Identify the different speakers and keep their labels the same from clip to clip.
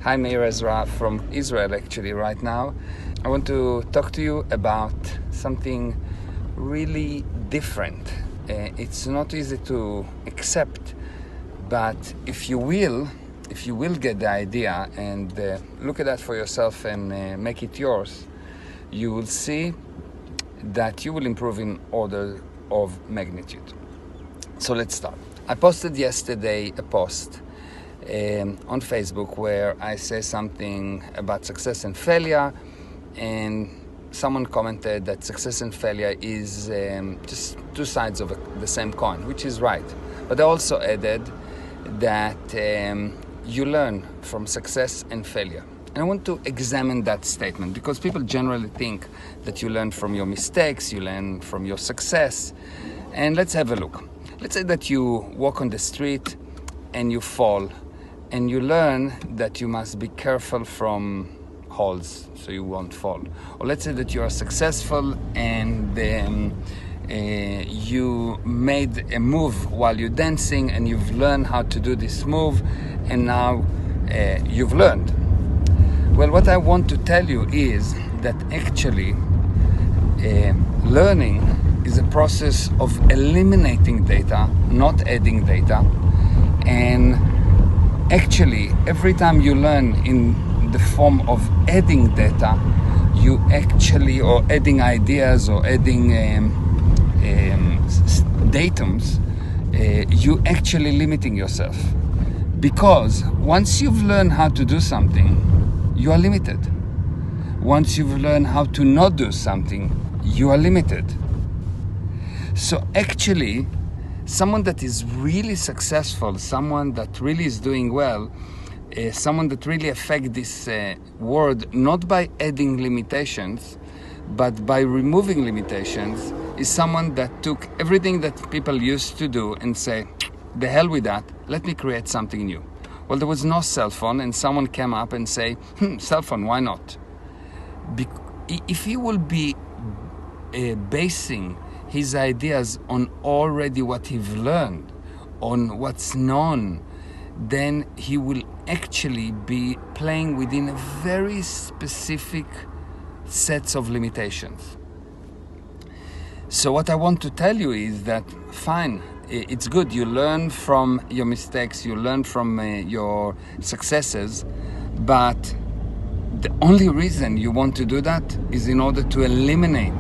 Speaker 1: Hi, Meir Ezra from Israel actually right now. I want to talk to you about something really different. It's not easy to accept, but if you will get the idea and look at that for yourself and make it yours, you will see that you will improve in order of magnitude. So let's start. I posted yesterday a post on Facebook where I say something about success and failure, and someone commented that success and failure is just two sides of the same coin, which is right. But I also added that you learn from success and failure. And I want to examine that statement because people generally think that you learn from your mistakes, you learn from your success. And let's have a look. Let's say that you walk on the street and you fall, and you learn that you must be careful from holes so you won't fall. Or let's say that you are successful and you made a move while you're dancing and you've learned how to do this move, and now you've learned. Well, what I want to tell you is that actually learning is a process of eliminating data, not adding data. And actually, every time you learn in the form of adding data, you actually, or adding ideas or adding datums, you actually limiting yourself. Because once you've learned how to do something, you are limited. Once you've learned how to not do something, you are limited. So actually, someone that is really successful, someone that really is doing well, someone that really affects this world, not by adding limitations, but by removing limitations, is someone that took everything that people used to do and say, the hell with that, let me create something new. Well, there was no cell phone, and someone came up and say, cell phone, why not? If he will be basing his ideas on already what he's learned, on what's known, then he will actually be playing within a very specific sets of limitations. So what I want to tell you is that, fine, it's good, you learn from your mistakes, you learn from your successes, but the only reason you want to do that is in order to eliminate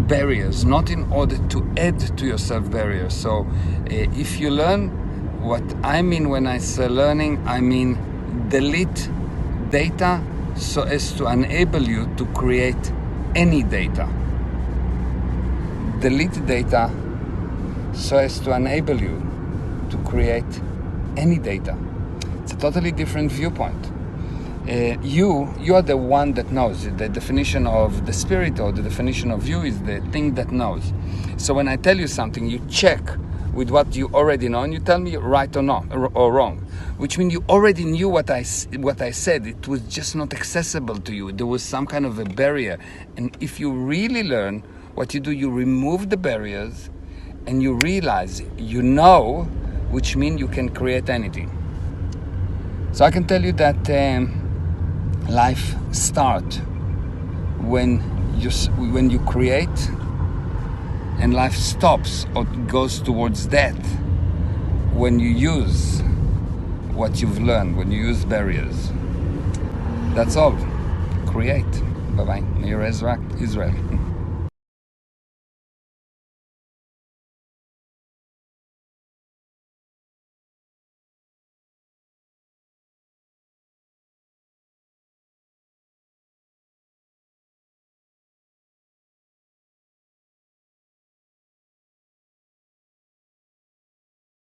Speaker 1: barriers, not in order to add to yourself barriers. So if you learn, what I mean when I say learning, I mean delete data so as to enable you to create any data. Delete data so as to enable you to create any data. It's a totally different viewpoint. You are the one that knows. The definition of the spirit, or the definition of you, is the thing that knows. So when I tell you something, you check with what you already know, and you tell me right or not, or wrong, which means you already knew what I said. It was just not accessible to you. There was some kind of a barrier. And if you really learn, what you do, you remove the barriers, and you realize you know, which means you can create anything. So I can tell you that life starts when you create, and life stops or goes towards death when you use what you've learned, when you use barriers. That's all. Create. Bye-bye. Meir Ezra, Israel.